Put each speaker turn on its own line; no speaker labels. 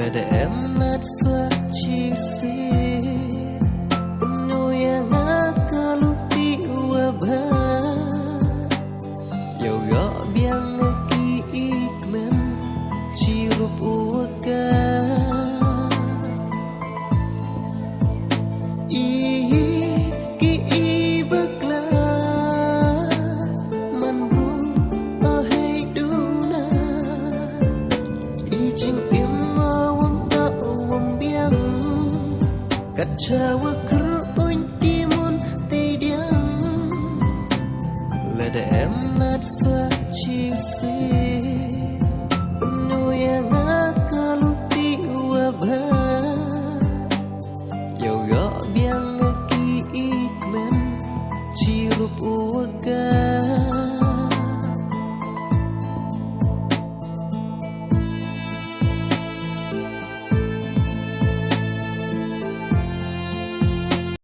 để em nát xa chi si unu yang kalau tiwa ba yo yo biang ki ikmen chi rup uka i ki i bakla man ru a hay duna i chim Kacawa keruñ timun tidiang Lada em nat sa chi si